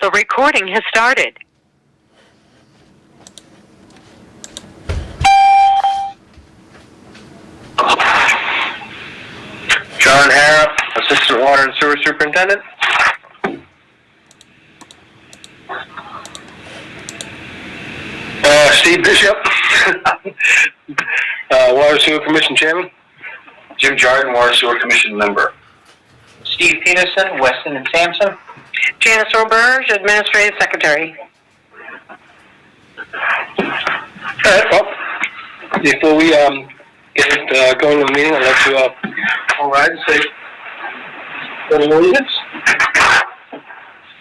The recording has started. John Harrop, Assistant Water and Sewer Superintendent. Steve Bishop, Water Sewer Commission Chairman. Jim Jordan, Water Sewer Commission Member. Steve Peterson, Weston and Sampson. Janice Roberge, Administrative Secretary. Alright, well, before we get going to the meeting, I'd like to all rise and say pledge of allegiance.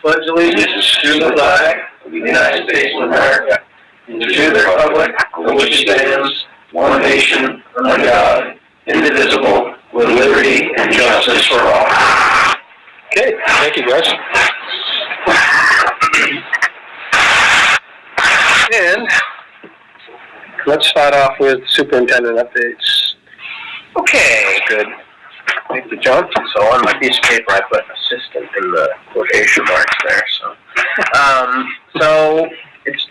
Pledge allegiance to the flag of the United States of America and to the republic for which it stands, one nation, under God, indivisible, with liberty and justice for all. Okay, thank you, guys. And let's start off with superintendent updates. Okay. Good. Thank you, John. So on my piece of paper, I put assistant in the quotation marks there. So it's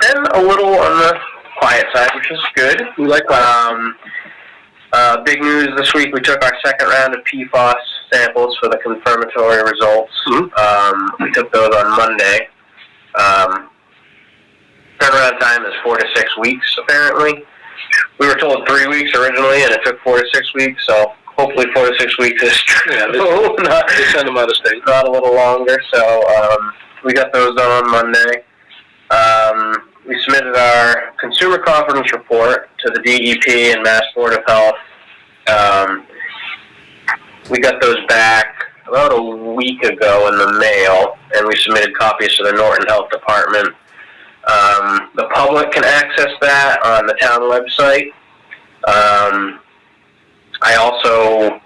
been a little on the quiet side, which is good. We like that. Big news this week, we took our second round of PFAS samples for the confirmatory results. Mm-hmm. We took those on Monday. Turnaround time is 4 to 6 weeks, apparently. We were told 3 weeks originally, and it took 4 to 6 weeks, so hopefully 4 to 6 weeks is true. Yeah, they send them out of state. Not a little longer, so we got those done on Monday. We submitted our consumer confidence report to the DEP and Mass Board of Health. We got those back about a week ago in the mail, and we submitted copies to the Norton Health Department. The public can access that on the town website. I also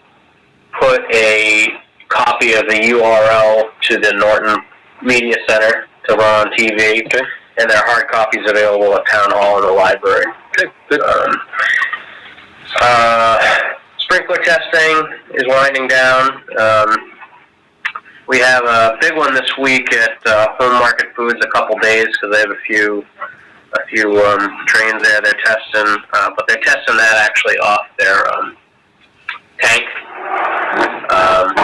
put a copy of the URL to the Norton Media Center to run on TV, Okay. and there are hard copies available at Town Hall and the library. Okay, good. Sprinkler testing is winding down. We have a big one this week at Home Market Foods, a couple days, because they have a few trains there they're testing, but they're testing that actually off their tank,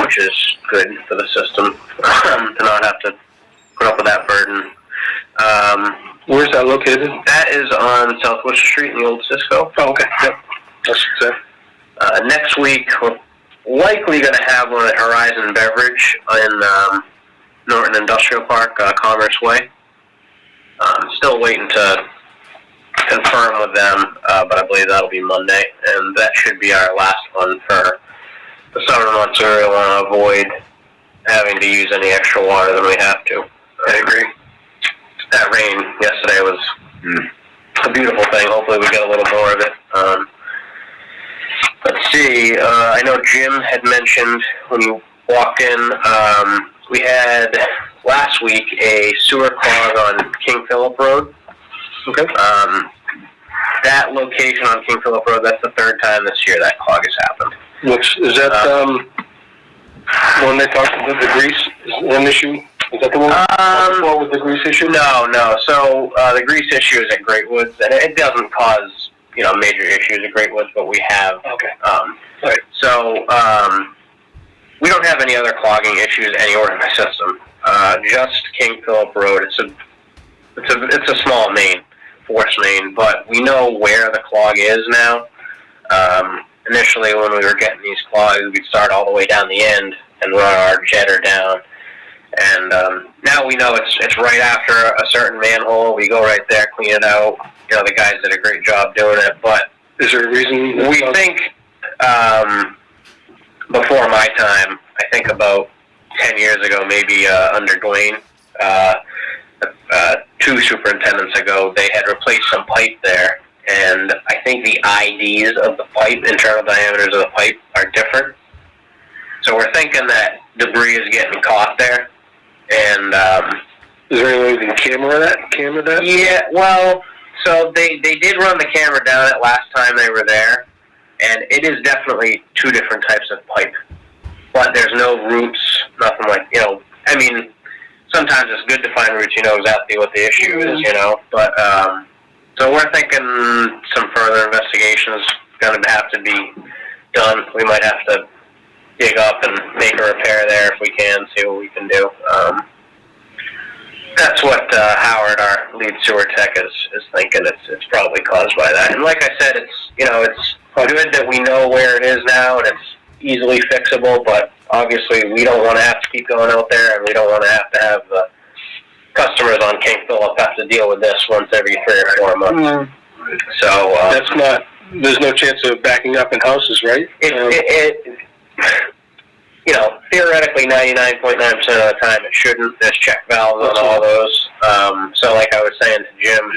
which is good for the system to not have to put up with that burden. Where's that located? That is on South Worcester Street in the old Cisco. Oh, okay. Yep. That's it. Next week, we're likely going to have one at Horizon Beverage in Norton Industrial Park, Commerce Way. Still waiting to confirm with them, but I believe that'll be Monday, and that should be our last one for the summer months. We really want to avoid having to use any extra water than we have to. I agree. That rain yesterday was a beautiful thing. Hopefully we get a little more of it. Let's see, I know Jim had mentioned when you walked in, we had last week a sewer clog on King Philip Road. Okay. That location on King Philip Road, that's the third time this year that clog has happened. Which, is that when they talked about the grease is an issue? Is that the one with the grease issue? No. So the grease issue is at Great Woods, and it doesn't cause major issues at Great Woods, but we have. Okay. Right. So we don't have any other clogging issues anywhere in the system. Just King Philip Road. It's a small main, force main, but we know where the clog is now. Initially, when we were getting these clogs, we'd start all the way down the end and run our jetter down. And now we know it's right after a certain manhole. We go right there, clean it out. The guys did a great job doing it. But is there a reason? We think before my time, I think about 10 years ago, maybe under Dwayne, 2 superintendents ago, they had replaced some pipe there. And I think the IDs of the pipe, internal diameters of the pipe, are different. So we're thinking that debris is getting caught there. And is there any way we can camera that? Yeah, well, so they did run the camera down it last time they were there, and it is definitely 2 different types of pipe. But there's no roots, nothing like, sometimes it's good to find routes you know exactly what the issue is, you know. But so we're thinking some further investigation is going to have to be done. We might have to dig up and make a repair there if we can, see what we can do. That's what Howard, our lead sewer tech, is thinking. It's probably caused by that. And like I said, it's good that we know where it is now and it's easily fixable. But obviously, we don't want to have to keep going out there, and we don't want to have the customers on King Philip have to deal with this once every 3 or 4 months. Mm-hmm. So That's not, there's no chance of backing up in houses, right? Theoretically, 99.9% of the time it shouldn't. There's check valves on all those. So like I was saying to Jim,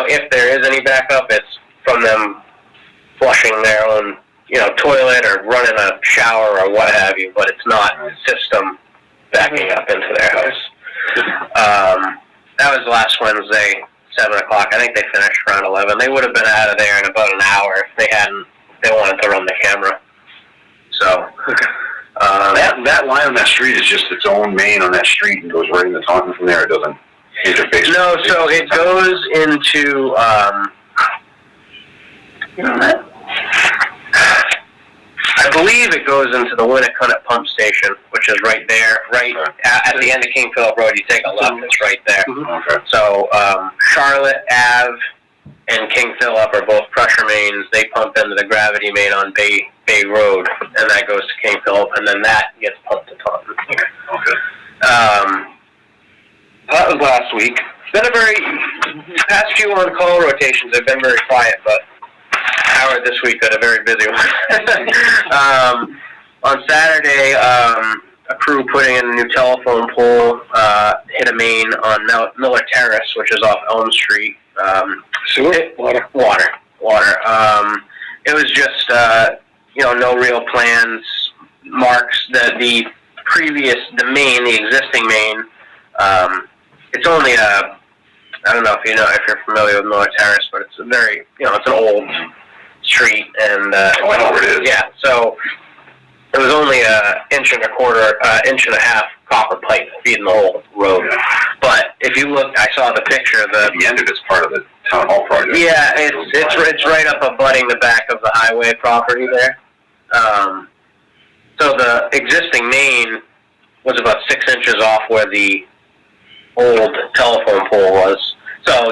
if there is any backup, it's from them flushing their own, toilet or running a shower or what have you, but it's not system backing up into their house. That was last Wednesday, 7 o'clock. I think they finished around 11. They would have been out of there in about an hour if they wanted to run the camera. So, That line on that street is just its own main on that street and goes right into Taunton from there. It doesn't interface. no, so it goes into, I believe it goes into the Winnicott pump station, which is right there, at the end of King Philip Road. You take a left, it's right there. Okay. So, Charlotte Ave and King Philip are both pressure mains. They pump into the gravity main on Bay Road, and that goes to King Philip, and then that gets pumped to Taunton. Okay. That was last week. It's been past few on-call rotations have been very quiet, but Howard this week had a very busy one. On Saturday, a crew putting in a new telephone pole hit a main on Miller Terrace, which is off Elm Street. Sewer? Water. Water. It was just, no real plans. Marks that the existing main, it's only I don't know if you're familiar with Miller Terrace, but it's a very, it's an old street, and I know where it is. Yeah, so it was only inch and a half copper pipe feeding the whole road. Yeah. But if you look, I saw the picture of The end of it's part of the town hall project. yeah, it's right up abutting the back of the highway property there. So the existing main was about 6 inches off where the old telephone pole was. So,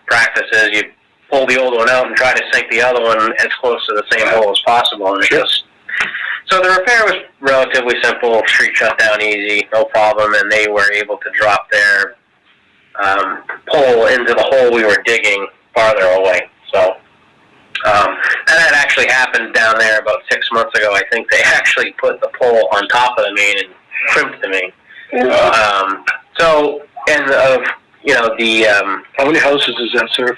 practice is you pull the old one out and try to sink the other one as close to the same hole as possible. And so the repair was relatively simple, street shut down easy, no problem, and they were able to drop their pole into the hole we were digging farther away. So, and that actually happened down there about 6 months ago. I think they actually put the pole on top of the main and crimped the main. How many houses does that serve?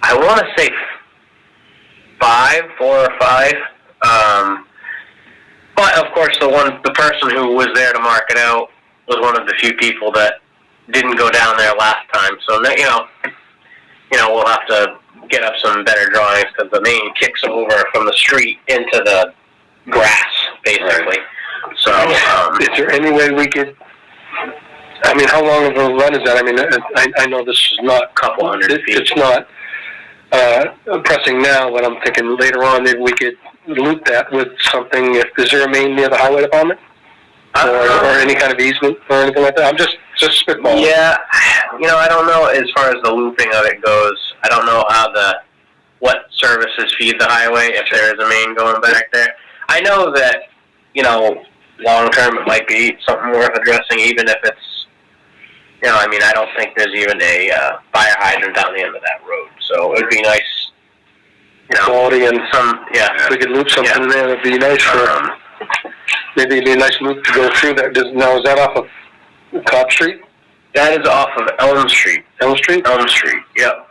I want to say 4 or 5. But of course, the person who was there to mark it out was one of the few people that didn't go down there last time. So we'll have to get up some better drawings because the main kicks over from the street into the grass, basically. So, Is there any way we could, how long of a run is that? I know this is not a couple hundred feet. It's not pressing now, but I'm thinking later on maybe we could loop that with something. Is there a main near the highway department? Or any kind of easement or anything like that? I'm just spitballing. Yeah, I don't know as far as the looping of it goes. I don't know what services feed the highway if there is a main going back there. I know that, long term it might be something worth addressing, even if it's, I don't think there's even a fire hydrant down the end of that road. So it would be nice, Quality and if we could loop something there, that'd be nice for, maybe it'd be a nice loop to go through that. Now, is that off of Cobb Street? That is off of Elm Street. Elm Street? Elm Street, yep.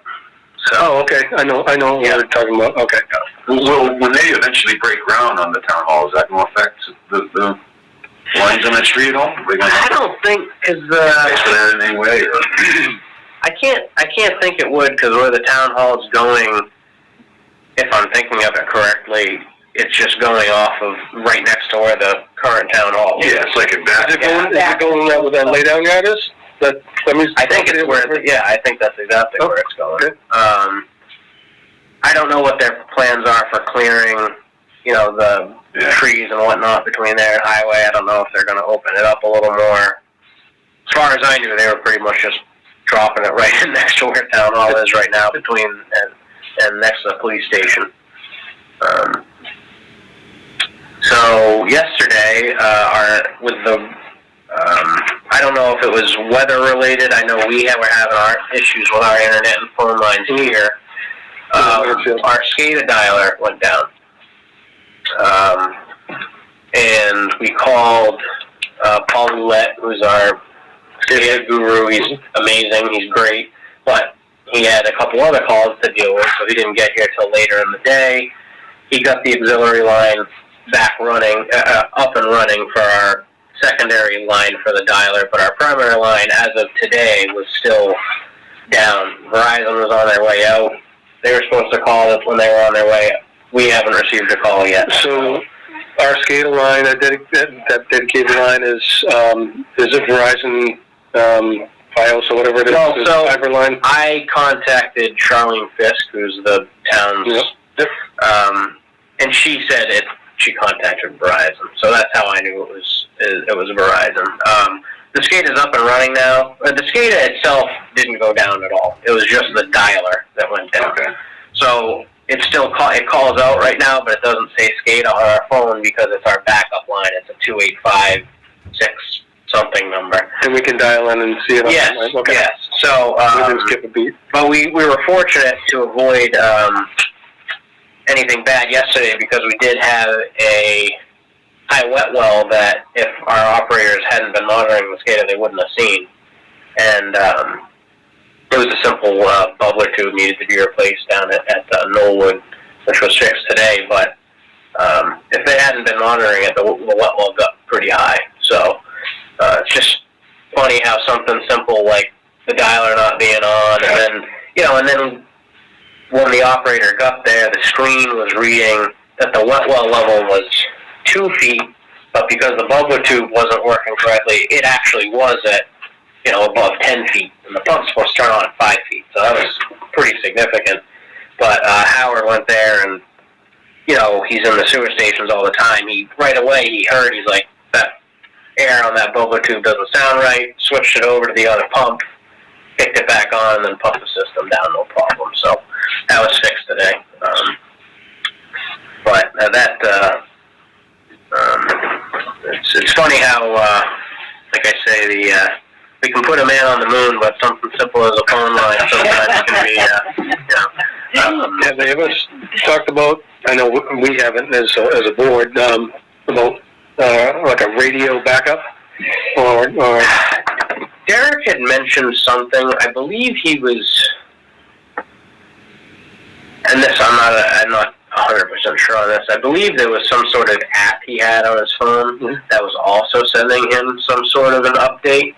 So, Oh, okay. I know what we're talking about. Okay. Well, when they eventually break ground on the town hall, is that going to affect the lines on that street at all? I don't think, because Face for that in any way? Or? I can't think it would, because where the town hall is going, if I'm thinking of it correctly, it's just going off of right next to where the current town hall. Yeah, it's like a back. Is it going out where that laydown yard is? I think it's I think that's exactly where it's going. Okay. I don't know what their plans are for clearing, the trees and whatnot between there and highway. I don't know if they're going to open it up a little more. As far as I knew, they were pretty much just dropping it right in next to where town hall is right now, between and next to the police station. So yesterday, I don't know if it was weather related. I know were having our issues with our internet and phone lines here. Our SCADA dialer went down. And we called Paul Roulette, who's our SCADA guru. He's amazing. He's great. But he had a couple other calls to deal with, so he didn't get here till later in the day. He got the auxiliary line back running, up and running for our secondary line for the dialer, but our primary line, as of today, was still down. Verizon was on their way out. They were supposed to call us when they were on their way. We haven't received a call yet. So our SCADA line, that dedicated line is it Verizon Fios or whatever it is? No, so fiber line. I contacted Charlene Fisk, who's the town's, and she said she contacted Verizon. So that's how I knew it was Verizon. The SCADA's up and running now. The SCADA itself didn't go down at all. It was just the dialer that went down. Okay. So it calls out right now, but it doesn't say SCADA on our phone because it's our backup line. It's a 2856 something number. And we can dial in and see it on Yes, the line. Okay. yes. So, We didn't skip a beat. but we were fortunate to avoid anything bad yesterday because we did have a high wet well that if our operators hadn't been monitoring the SCADA, they wouldn't have seen. And it was a simple bubbler tube needed to be replaced down at Knollwood, which was fixed today. But if they hadn't been monitoring it, the wet well got pretty high. So it's just funny how something simple like the dialer not being on, and then when the operator got there, the screen was reading that the wet well level was 2 feet, but because the bubbler tube wasn't working correctly, it actually was at, above 10 feet, and the pump's supposed to turn on at 5 feet, so that was pretty significant. But Howard went there, and, he's in the sewer stations all the time. Right away, he's like, that air on that bubbler tube doesn't sound right, switched it over to the other pump, picked it back on, and then pumped the system down, no problem. So that was fixed today. But it's funny how, like I say, we can put a man on the moon, but something simple as a phone line sometimes can be, Have they ever talked about, I know we haven't as a board, about like a radio backup? Or Derek had mentioned something. I believe he was, and this I'm not 100% sure on this. I believe there was some sort of app he had on his phone that was also sending him some sort of an update.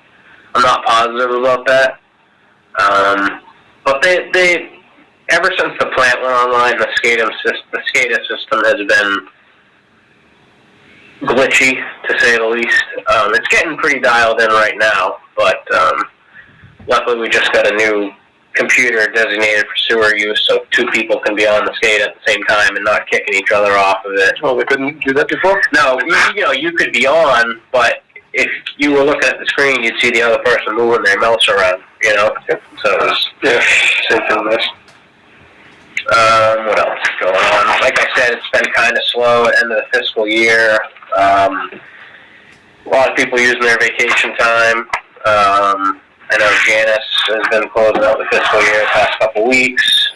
I'm not positive about that. But they ever since the plant went online, the SCADA system has been glitchy, to say the least. It's getting pretty dialed in right now, but luckily we just got a new computer designated for sewer use, so 2 people can be on the SCADA at the same time and not kicking each other off of it. Oh, they couldn't do that before? No, you could be on, but if you were looking at the screen, you'd see the other person moving their mouse around, So it was, same thing this. what else is going on? Like I said, it's been kind of slow at the end of the fiscal year. A lot of people using their vacation time. I know Janice has been closing out the fiscal year the past couple weeks.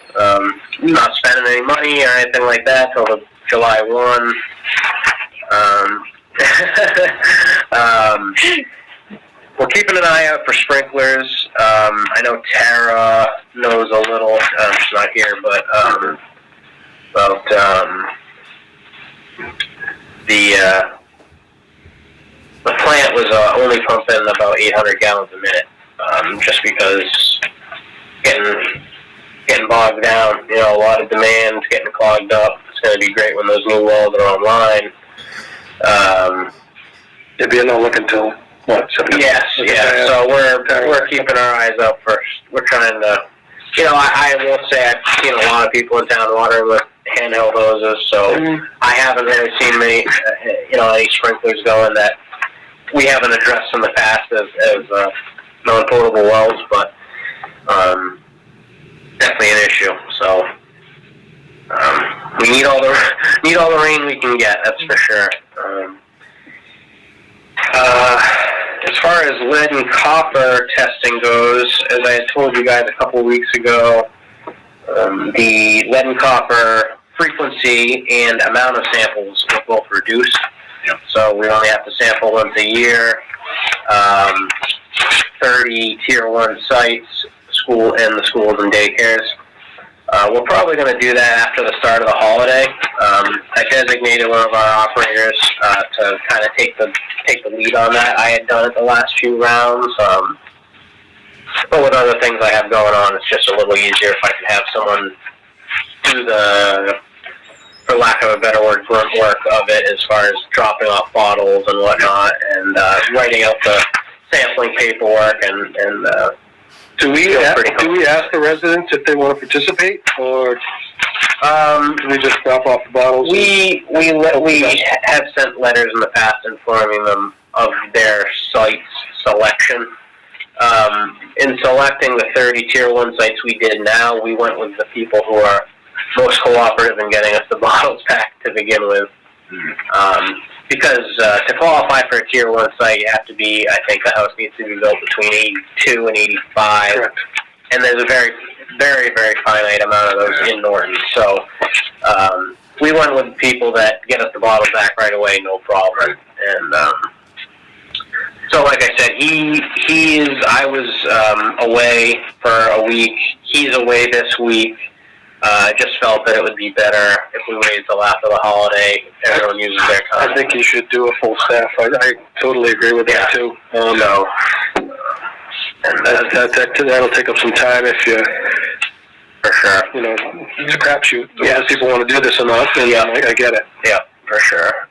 Not spending any money or anything like that till the July 1. We're keeping an eye out for sprinklers. I know Tara knows a little. She's not here, but about the plant was only pumping about 800 gallons a minute, just because getting bogged down. A lot of demand, getting clogged up. It's going to be great when those new wells are online. It'd be a no look until, what, September? Yes, yeah, so we're keeping our eyes out we're trying to, I will say I've seen a lot of people in town watering with handheld hoses, so I haven't really seen many, any sprinklers going that we haven't addressed in the past as non-potable wells, but, definitely an issue, so, we need all the rain we can get, that's for sure. As far as lead and copper testing goes, as I had told you guys a couple of weeks ago, the lead and copper frequency and amount of samples were both reduced. Yep. So we only have to sample once a year. 30 Tier 1 sites, the schools and daycares. We're probably going to do that after the start of the holiday. I designated one of our operators to kind of take the lead on that. I had done it the last few rounds, but with other things I have going on, it's just a little easier if I can have someone do the, for lack of a better word, grunt work of it as far as dropping off bottles and whatnot, and writing out the sampling paperwork and Do we ask the residents if they want to participate, or do we just drop off the bottles? We have sent letters in the past informing them of their site's selection. In selecting the 30 Tier 1 sites we did now, we went with the people who are most cooperative in getting us the bottles back to begin with. Because to qualify for a Tier 1 site, you have to be, I think the house needs to be built between 82 and 85. Correct. And there's a very, very, very finite amount of those in Norton. So we went with people that get us the bottles back right away, no problem. And so like I said, I was away for a week. He's away this week. I just felt that it would be better if we waited till after the holiday. Everyone uses their time. I think you should do a full staff. I totally agree with that too. That'll take up some time if you, for sure. It's a crapshoot. Yeah, if people want to do this or not, then I get it. Yeah, for sure.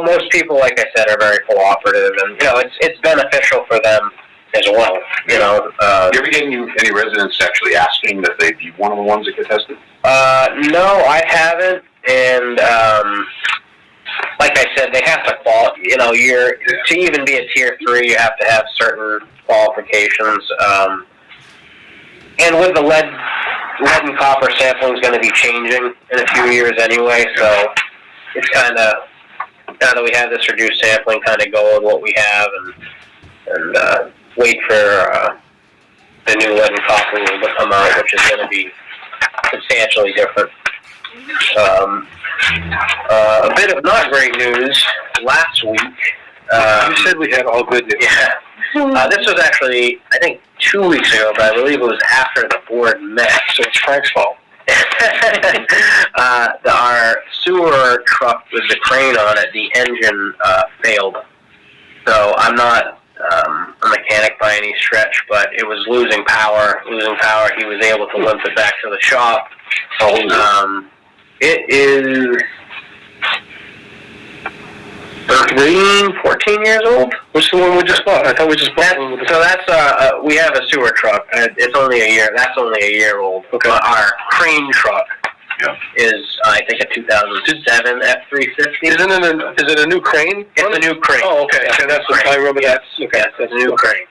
Most people, like I said, are very cooperative, and it's beneficial for them as well. You ever get any residents actually asking that they be one of the ones that get tested? No, I haven't, and like I said, they have to to even be a Tier 3, you have to have certain qualifications. And with the lead and copper sampling is going to be changing in a few years anyway, so it's kind of, now that we have this reduced sampling, kind of go with what we have and wait for the new lead and copper rule to come out, which is going to be substantially different. A bit of not great news last week. You said we had all good news. Yeah. This was actually, I think, 2 weeks ago, but I believe it was after the board met. So it's Frank's fault. Our sewer truck with the crane on it, the engine failed. So I'm not a mechanic by any stretch, but it was losing power. He was able to limp it back to the shop. It is 14 years old. What's the one we just bought? I thought we just bought one. So that's we have a sewer truck. It's only a year. That's only a year old. Okay. Our crane truck is I think a 2007 F350. Is it a new crane? It's a new crane. Oh, okay. Yeah, Okay, that's what I remember. Yes, Okay, yes, it's a new crane.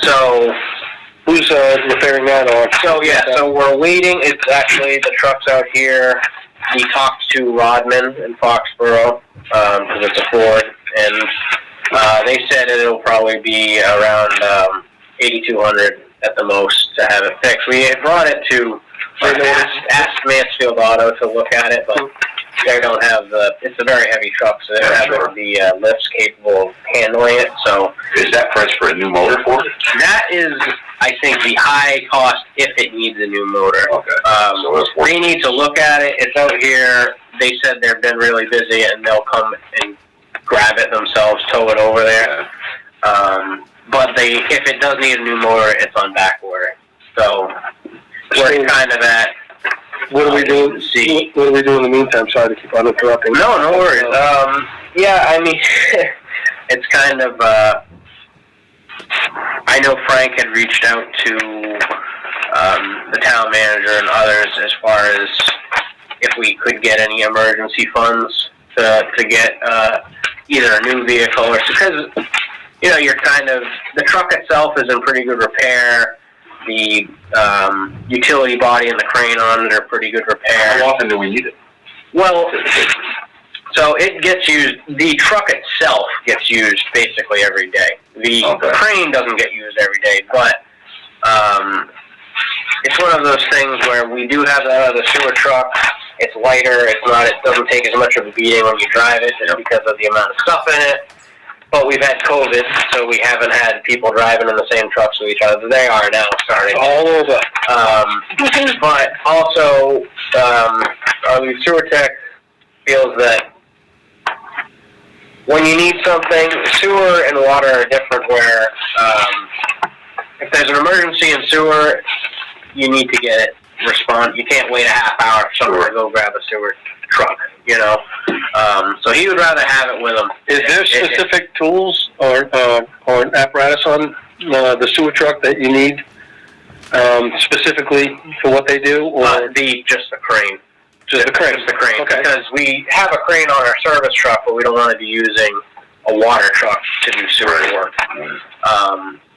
So who's repairing that? So we're waiting. It's actually the truck's out here. We talked to Rodman in Foxborough because it's a Ford, and they said it'll probably be around $8,200 at the most to have it fixed. We had brought it to asked Mansfield Auto to look at it, but they don't have it's a very heavy truck, so they don't have the lifts capable of handling it. So is that price for a new motor for it? that is, I think, the high cost if it needs a new motor. Okay. They need to look at it. It's out here. They said they've been really busy, and they'll come and grab it themselves, tow it over there. But if it does need a new motor, it's on back order. So we're kind of at What are we doing? See. What do we do in the meantime? Sorry to keep on interrupting. No worries. Yeah, I mean, it's kind of, I know Frank had reached out to, the town manager and others as far as if we could get any emergency funds to get, either a new vehicle or, because, you know, you're kind of, the truck itself is in pretty good repair. The, utility body and the crane on it are pretty good repair. How often do we need it? Well, so it gets used, the truck itself gets used basically every day. The crane doesn't get used every day, but, it's one of those things where we do have that other sewer truck. It's lighter, it doesn't take as much of a beating when you drive it just because of the amount of stuff in it. But we've had COVID, so we haven't had people driving in the same trucks with each other. They are now starting. All over. But also, our lead sewer tech feels that when you need something, sewer and water are different where, if there's an emergency in sewer, you need to get it respond. You can't wait a half hour for someone to go grab a sewer truck, you know? So he would rather have it with him. Is there specific tools or apparatus on the sewer truck that you need specifically for what they do, or just the crane. just the crane? Just the crane, Okay. because we have a crane on our service truck, but we don't want to be using a water truck to do sewer work.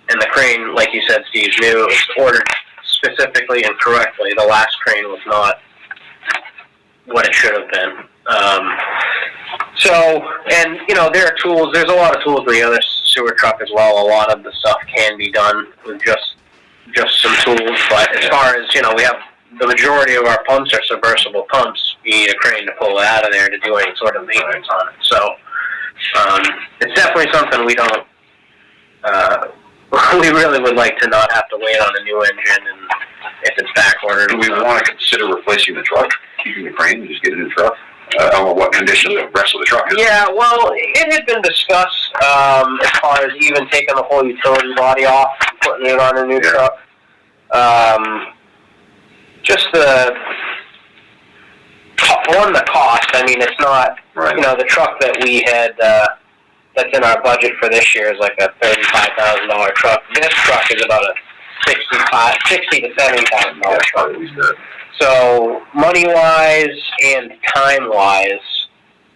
And the crane, like you said, Steve, new, it was ordered specifically and correctly. The last crane was not what it should have been. So, and, you know, there are tools, there's a lot of tools in the other sewer truck as well. A lot of the stuff can be done with just some tools, but as far as, you know, we have the majority of our pumps are submersible pumps. You need a crane to pull it out of there to do any sort of maintenance on it. So, it's definitely something we don't, we really would like to not have to wait on a new engine, and if it's back ordered. Do we want to consider replacing the truck, keeping the crane, and just get a new truck? I don't know what condition the rest of the truck is. Yeah, well, it had been discussed, as far as even taking the whole utility body off, putting it on a new truck. Just the cost, I mean, it's not, Right. you know, the truck that we had, that's in our budget for this year is like a $35,000 truck. This truck is about a $60,000 to $70,000 truck. So, money-wise and time-wise,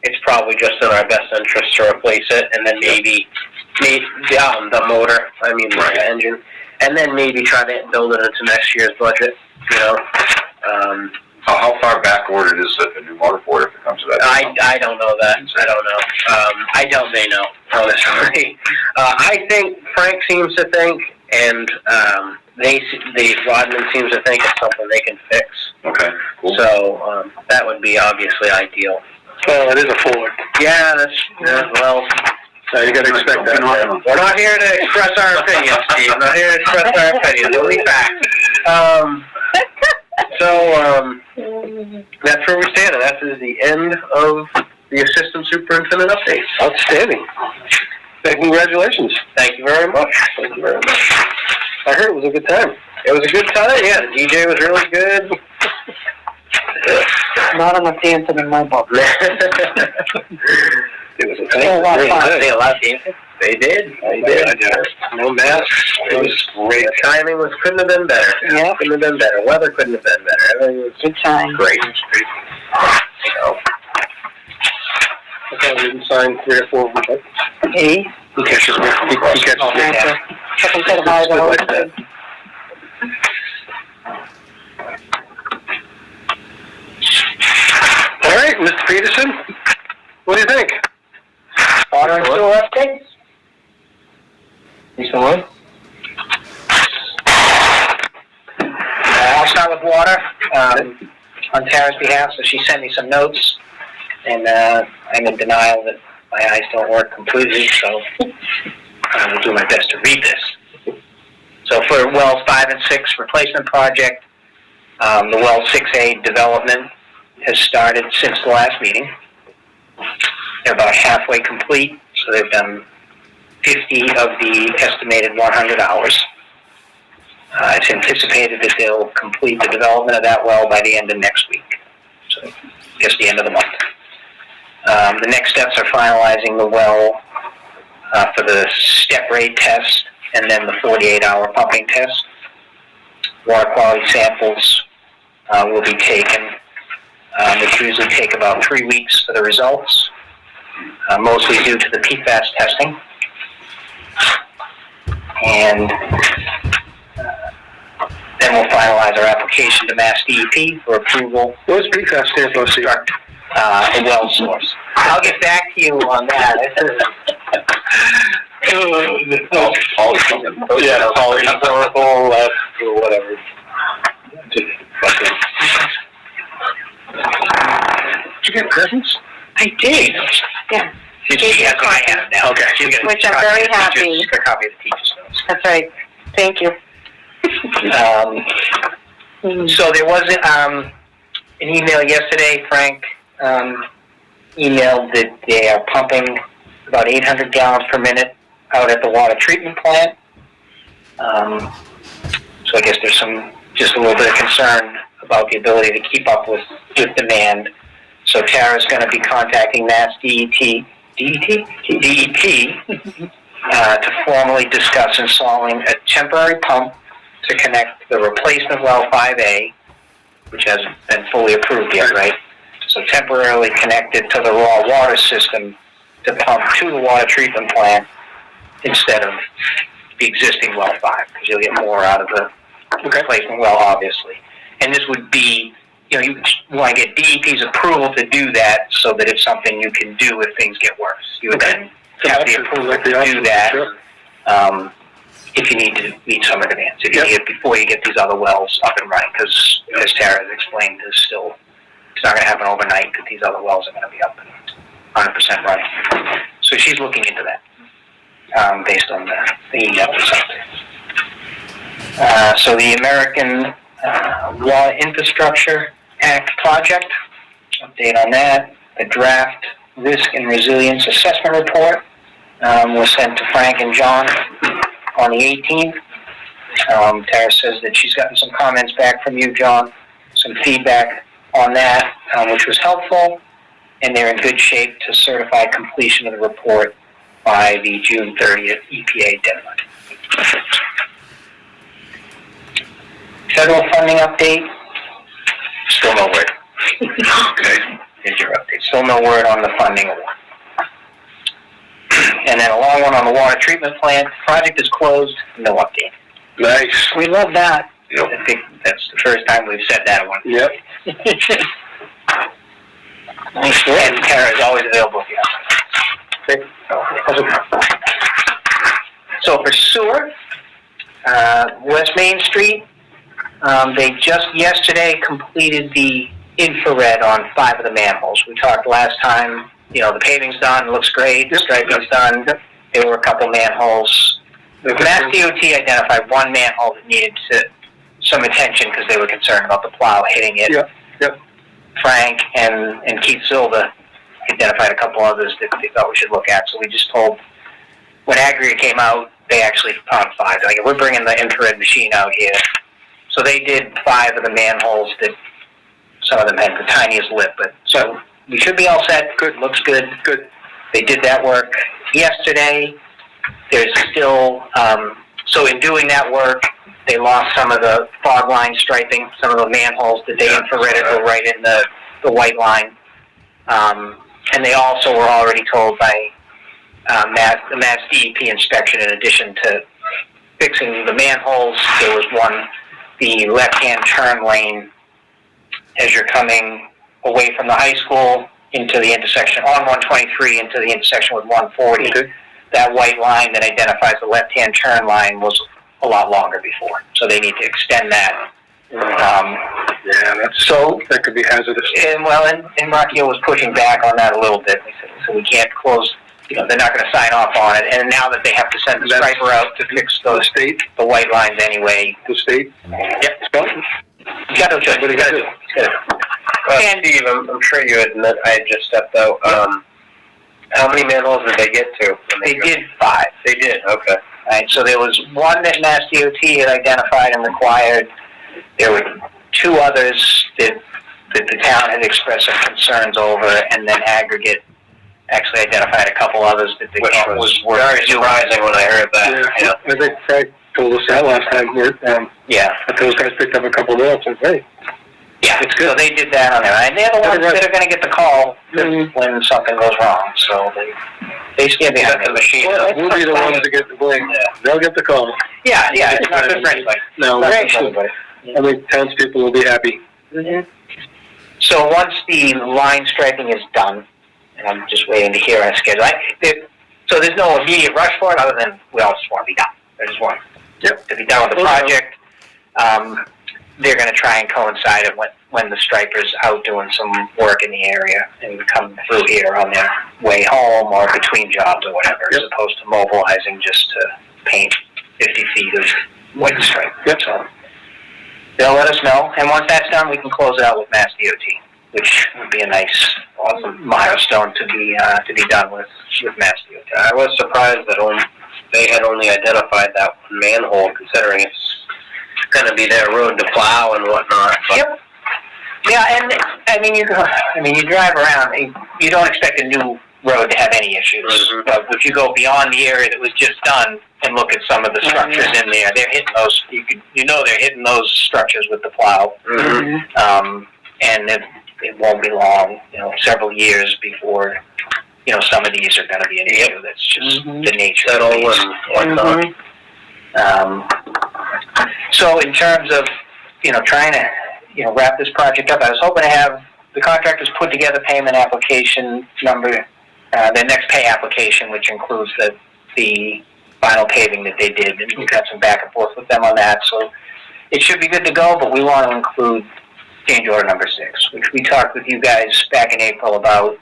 it's probably just in our best interest to replace it, and then maybe the motor, I mean, the engine, and then maybe try to build it into next year's budget, you know. How far back ordered is a new motor for it if it comes to that? I don't know that. I don't know. I doubt they know, honestly. I think Frank seems to think, and Rodman seems to think it's something they can fix. Okay, cool. So that would be obviously ideal. Well, it is a Ford. Yeah, well. So you got to expect that. We're not here to express our opinions, Steve. We're not here to express our opinions. Only facts. So that's where we stand, and that is the end of the assistant superintendent update. Outstanding. Congratulations. Thank you very much. Thank you very much. I heard it was a good time. It was a good time, yeah. The DJ was really good. Not enough dancing in my book. It was a Oh, wow, really fun. good. They allowed dancing? They did. No masks. It was great. The timing couldn't have been better. Yeah. Couldn't have been better. Weather couldn't have been better. Everything was Good time. great. So, I thought we didn't sign 3 or 4 of them. Hey. He catches me. He catches me. Okay. Second set of eyes are Like that. open. All right, Mr. Peterson, what do you think? Water and sewer updates? you still on? I'll start with water, on Tara's behalf, so she sent me some notes, and, I'm in denial that my eyes don't work completely, so I will do my best to read this. So for wells 5 and 6 replacement project, the well 6A development has started since the last meeting. They're about halfway complete, so they've done 50 of the estimated 100 hours. It's anticipated that they'll complete the development of that well by the end of next week. So, I guess the end of the month. The next steps are finalizing the well for the step rate test and then the 48-hour pumping test. Water quality samples will be taken. Which usually take about 3 weeks for the results, mostly due to the PFAS testing. And then we'll finalize our application to Mass DEP for approval. What does PFAS stand for, Steve? A well source. I'll get back to you on that. Yeah, polyhistorical, or whatever. Did you get presents? I did. Yeah, She has what I have now. Okay. She'll get a Which I'm copy very of the teacher's- happy. A copy of the teacher's notes. that's right. Thank you. So there was an email yesterday, Frank emailed that they are pumping about 800 gallons per minute out at the water treatment plant. So I guess there's just a little bit of concern about the ability to keep up with demand. So Tara's going to be contacting Mass DEP to formally discuss installing a temporary pump to connect the replacement well 5A, which hasn't been fully approved yet, right? So temporarily connected to the raw water system to pump to the water treatment plant instead of the existing well 5, because you'll get more out of the replacement well, obviously. And this would be, you want to get DEP's approval to do that so that it's something you can do if things get worse. You would then have the approval to do that. If you need to meet some advance, if you need it before you get these other wells up and running, because as Tara has explained, it's not going to happen overnight that these other wells are going to be up and 100% running. So she's looking into that, based on the email or something. So the American Water Infrastructure Act project, update on that. The draft risk and resilience assessment report was sent to Frank and John on the 18th. Tara says that she's gotten some comments back from you, John, some feedback on that, which was helpful, and they're in good shape to certify completion of the report by the June 30th EPA deadline. Federal funding update, still no word. Okay. Here's your update. Still no word on the funding award. And then a long one on the water treatment plant. Project is closed, no update. Nice. We love that. I think that's the first time we've said that one. Yep. And Tara is always available if you have. So for sewer, West Main Street, they just yesterday completed the infrared on 5 of the manholes. We talked last time, the paving's done, looks great, the striping's done. There were a couple manholes. The Mass DOT identified one manhole that needed some attention because they were concerned about the plow hitting it. Yep. Frank and Keith Silva identified a couple others that they thought we should look at. So we just told, when aggregate came out, they actually found 5. Like, we're bringing the infrared machine out here. So they did 5 of the manholes that some of them had the tiniest lip, but so we should be all set. Good, looks good. Good. They did that work yesterday. There's still, so in doing that work, they lost some of the fog line striping, some of the manholes that they infrareded were right in the white line. And they also were already told by the Mass DEP inspection, in addition to fixing the manholes, there was one, the left-hand turn lane as you're coming away from the high school into the intersection on 123 into the intersection with 140. Okay. That white line that identifies the left-hand turn line was a lot longer before, so they need to extend that. That could be hazardous. And Rocky was pushing back on that a little bit. They said, so we can't close, they're not going to sign off on it. And now that they have to send the striper out to fix The state? the white lines anyway. The state? Yep. Spelton? You got no choice. What do you got to do? Steve, I'm sure you admit I had just stepped out. How many manholes did they get to? They did 5. They did, okay. right? So there was one that Mass DOT had identified and required. There were two others that the town had expressed some concerns over, and then Aggregate actually identified a couple others that they Which thought was was very surprising when I heard that. Yeah, I think Frank told us that last time, Yeah. that those guys picked up a couple more, so, hey, Yeah, It's good. so they did that on there, and they're the ones that are gonna get the call when something goes wrong, so they stand behind the machine. well, we'll be the ones to get the blame. They'll get the call. Yeah, it's not good for anybody. No, Not I good for anybody. think townspeople will be happy. So once the line striping is done, and I'm just waiting to hear on a schedule, so there's no immediate rush for it, other than we all just want to be done. I just want to be done with the project. They're gonna try and coincide it when the striper's out doing some work in the area and come through here on their way home or between jobs or whatever, as opposed to mobilizing just to paint 50 feet of white stripe. Yep. So they'll let us know, and once that's done, we can close it out with Mass DOT, which would be a nice, awesome milestone to be done with Mass DOT. I was surprised that they had only identified that one manhole, considering it's gonna be their road to plow and whatnot. But Yep. Yeah, and I mean, you drive around, you don't expect a new road to have any issues. Mhm. But if you go beyond the area that was just done and look at some of the structures in there, they're hitting those. They're hitting those structures with the plow. Mhm. And it won't be long, several years before, some of these are going to be an issue. That's just the nature of Settle these. and whatnot. So in terms of, trying to, wrap this project up, I was hoping to have the contractors put together payment application number, their next pay application, which includes the final paving that they did, and we've got some back and forth with them on that, so it should be good to go, but we want to include change order number 6, which we talked with you guys back in April about,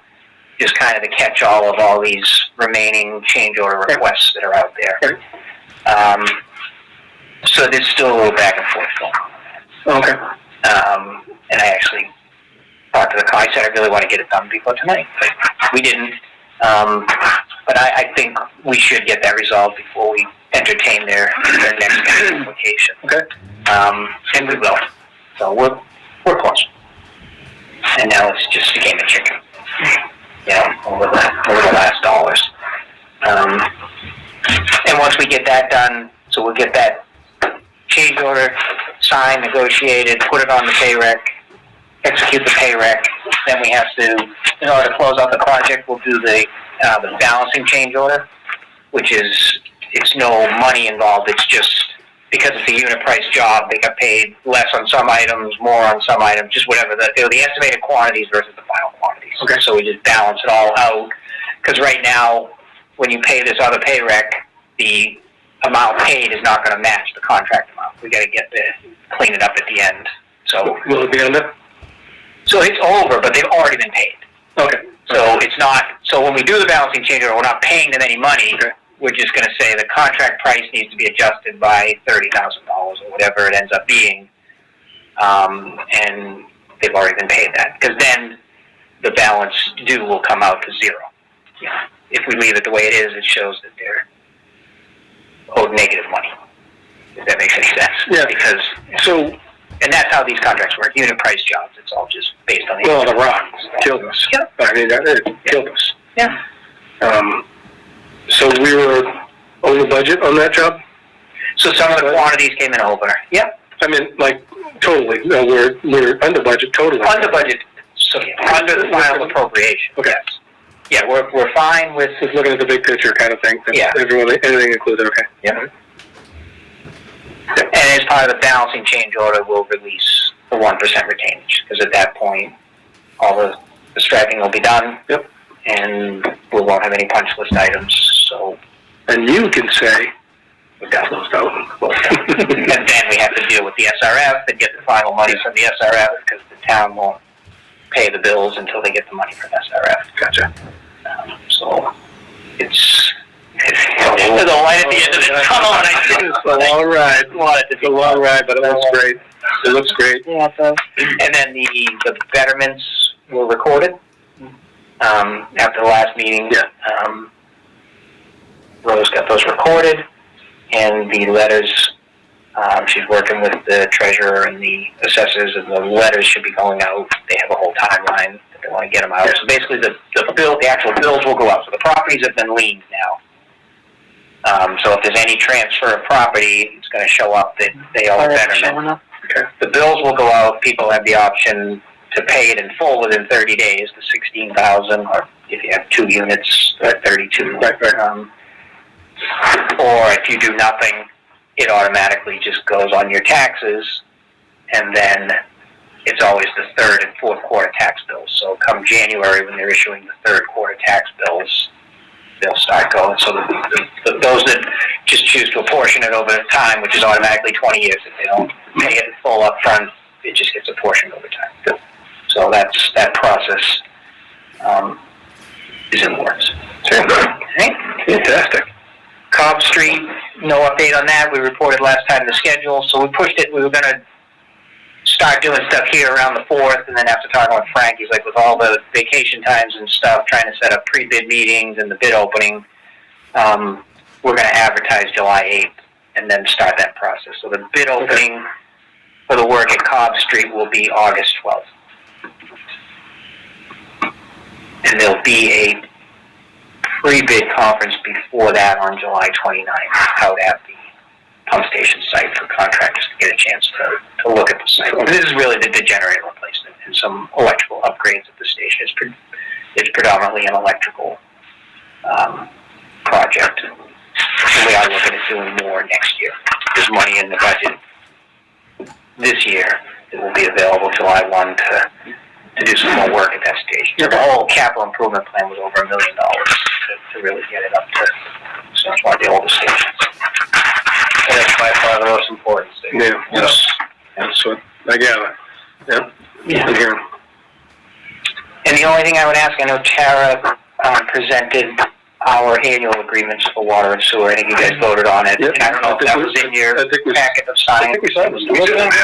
just kind of the catch-all of all these remaining change order requests that are out there. So there's still a little back and forth going on. Okay. And I actually talked to the client, I said I really want to get it done before tonight, but we didn't. But I think we should get that resolved before we entertain their next application. Okay. And we will. So we're close. And now it's just a game of chicken. Over the last dollars. And once we get that done, so we'll get that change order signed, negotiated, put it on the pay rec, execute the pay rec. Then we have to, in order to close out the project, we'll do the balancing change order, which is, it's no money involved. It's just because it's a unit price job, they got paid less on some items, more on some items, just whatever. The estimated quantities versus the final quantities. Okay. So we just balance it all out. Because right now, when you pay this other pay rec, the amount paid is not going to match the contract amount. We got to clean it up at the end. So Will it be under? So it's over, but they've already been paid. Okay. So it's not. So when we do the balancing change order, we're not paying them any money. Okay. We're just going to say the contract price needs to be adjusted by $30,000 or whatever it ends up being, and they've already been paid that. Because then the balance due will come out to zero. If we leave it the way it is, it shows that they're owed negative money. If that makes any sense. Yeah. Because and that's how these contracts work. Unit price jobs. It's all just based on the. Well, the rock killed us. Yep. I mean, it killed us. Yeah. So we were on the budget on that job? So some of the quantities came in over. Yep. I mean, like, totally. No, we're under budget totally. Under budget. So under the final appropriation. Okay. Yes. Yeah, we're fine with. Just looking at the big picture kind of thing. Yeah. Anything included, okay. Yeah. And as part of the balancing change order, we'll release the 1% retainage, because at that point, all the striping will be done. Yep. And we won't have any punch list items, so And you can say, we've got those out. And then we have to deal with the SRF and get the final money from the SRF, because the town won't pay the bills until they get the money from SRF. gotcha. So it's there's a light at the end of the tunnel, and I didn't. It's a long ride. It's a long ride, but it looks great. It looks great. Yeah, it does. And then the betterments were recorded after the last meeting. Yeah. Rose got those recorded. and the letters, she's working with the treasurer and the assessors, and the letters should be going out. They have a whole timeline that they want to get them out. So basically, the actual bills will go out. So the properties have been liened now. So if there's any transfer of property, it's going to show up that they owe betterment. The bills will go out. People have the option to pay it in full within 30 days, the $16,000, or if you have 2 units, 32. Or if you do nothing, it automatically just goes on your taxes, and then it's always the 3rd and 4th quarter tax bills. So come January, when they're issuing the 3rd quarter tax bills, they'll start going. So those that just choose to apportion it over time, which is automatically 20 years, if they don't pay it in full up front, it just gets apportioned over time. So that process is in the works. Fantastic. Cobb Street, no update on that. We reported last time the schedule, so we pushed it. We were going to start doing stuff here around the 4th, and then after talking with Frank, he's like, with all the vacation times and stuff, trying to set up pre-bid meetings and the bid opening, we're going to advertise July 8th and then start that process. So the bid opening for the work at Cobb Street will be August 12th. And there'll be a pre-bid conference before that on July 29th, out at the pump station site for contractors to get a chance to look at the site. This is really the generator replacement and some electrical upgrades at the station. It's predominantly an electrical project. And we are looking at doing more next year. There's money in the budget this year that will be available July 1 to do some more work at that station. The whole capital improvement plan was over $1 million to really get it up to some of the older stations. And it's by far the most important station. Yeah. Yes. That's what I gather. Yep. Yeah. I'm hearing. And the only thing I would ask, I know Tara presented our annual agreements for water and sewer. I think you guys voted on it. Yep. And I don't know if that was in your packet of I signs. think we signed them.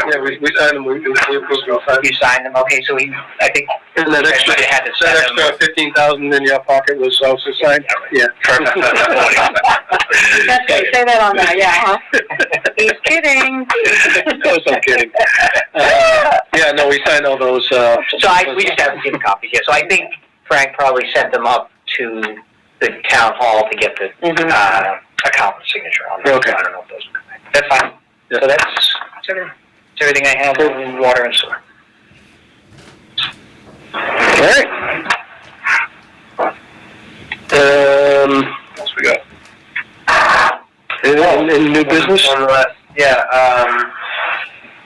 Yeah, we signed them. We approved them. You signed them, okay, so I think And that extra, you had to send that them. extra 15,000 in your pocket was also signed? Yeah. Perfect. That's good, say that on there, yeah, huh? He's kidding. I'm kidding. Yeah, no, we signed all those, So we just haven't seen the copies yet. So I think Frank probably sent them up to the town hall to get the accountant's signature on them. Okay. So I don't know if those will come back. That's fine. Yeah. So that's everything I have in water and sewer. all right. What else we got? In new business? One last,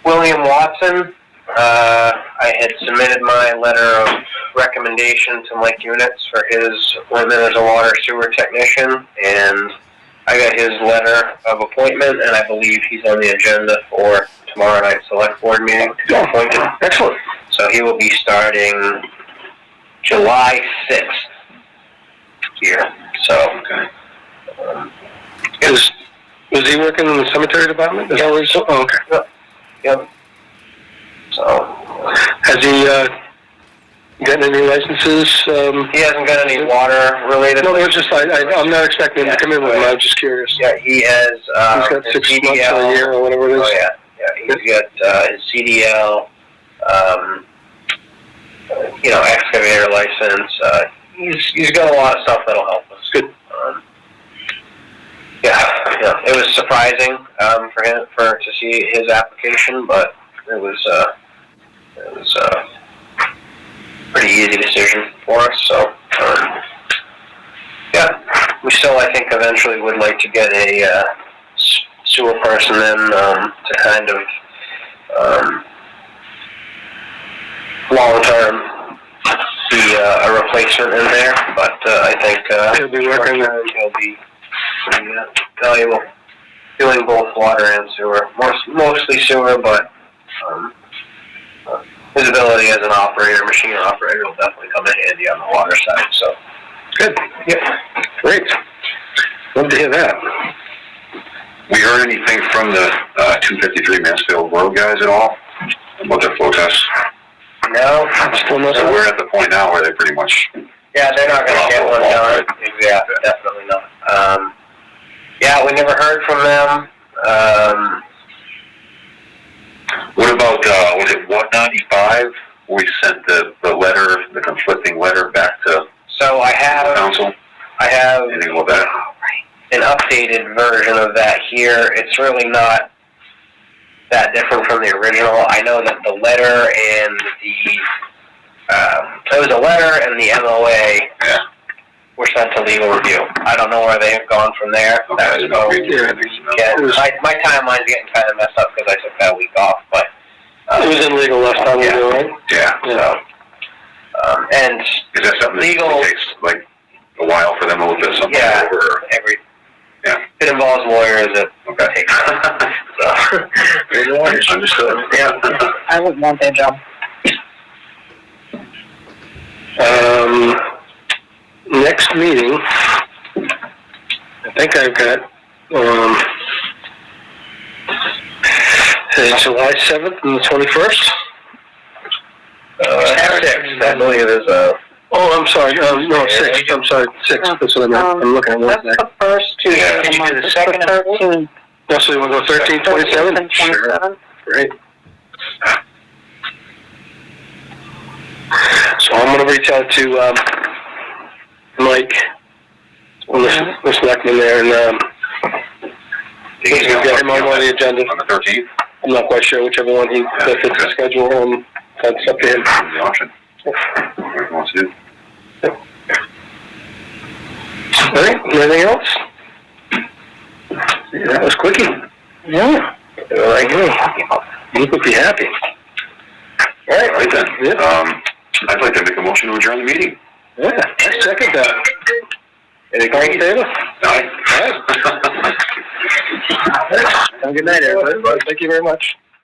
William Watson, I had submitted my letter of recommendation to Mike Units for his appointment as a water sewer technician, and I got his letter of appointment, and I believe he's on the agenda for tomorrow night's select board meeting to be appointed. Excellent. So he will be starting July 6th here, so. Was he working in the cemetery department? Is that where he's? Oh, okay. Yep. So. Has he, gotten any licenses? He hasn't got any water related. No, it's just, I'm not expecting him to come in with him. I'm just curious. Yeah, he has, He's got 6 his months or a year or whatever it is. Oh, yeah, he's got, his CDL, excavator license, he's got a lot of stuff that'll help us. Good. It was surprising, for him, to see his application, but it was a pretty easy decision for us, so, we still, I think, eventually would like to get a, sewer person in, to kind of, long-term be, a replacement in there, but, I think, He'll be working. he'll be valuable, doing both water and sewer, mostly sewer, but, his ability as an operator, machine operator, will definitely come in handy on the water side, so. Good. Yeah. Great. Love to hear that. We heard anything from the 253 Mansfield Road guys at all about their flow tests? No, Still So nothing? we're at the point now where they pretty much, yeah, they're not gonna get one done, yeah, definitely not. we never heard from them. What about, was it 195? We sent the letter, the conflicting letter back to So I have council? Anything about that? an updated version of that here. It's really not that different from the original. I know that the letter and it was a letter and the MOA were sent to legal review. I don't know where they have gone from there. Okay, I didn't know if we Yeah. My timeline's getting kind of messed up because I took that week off, but It was in legal last time we Yeah. were, right? Yeah. so and Is that something Legal- that takes like a while for them to look at something Yeah. over? every Yeah. it involves lawyers. It Okay. takes so. Understood. Yeah. I wouldn't want that job. Next meeting, I think I've got, July 7th and the 21st? 6th, I believe is Oh, I'm sorry, no, 6th, I'm sorry, 6th, that's what I'm looking at. That's the first Tuesday Yeah, of the you month. do the It's second and 13th. No, so you want to go 13, 27? and 27. Great. So I'm gonna reach out to, Mike, the selectman there, and, we've got him on the agenda. On the 13th, I'm not quite sure whichever one he fits the schedule, and that's up to him. the option. Whatever he wants to do. All right, anything else? Yeah, that was quickie. Yeah. Like me. You could be happy. All All right then. Yeah. I'd like to make a motion to adjourn the meeting. Yeah, I second that. All in favor? Aye. Have a good night, everybody. Thank you very much.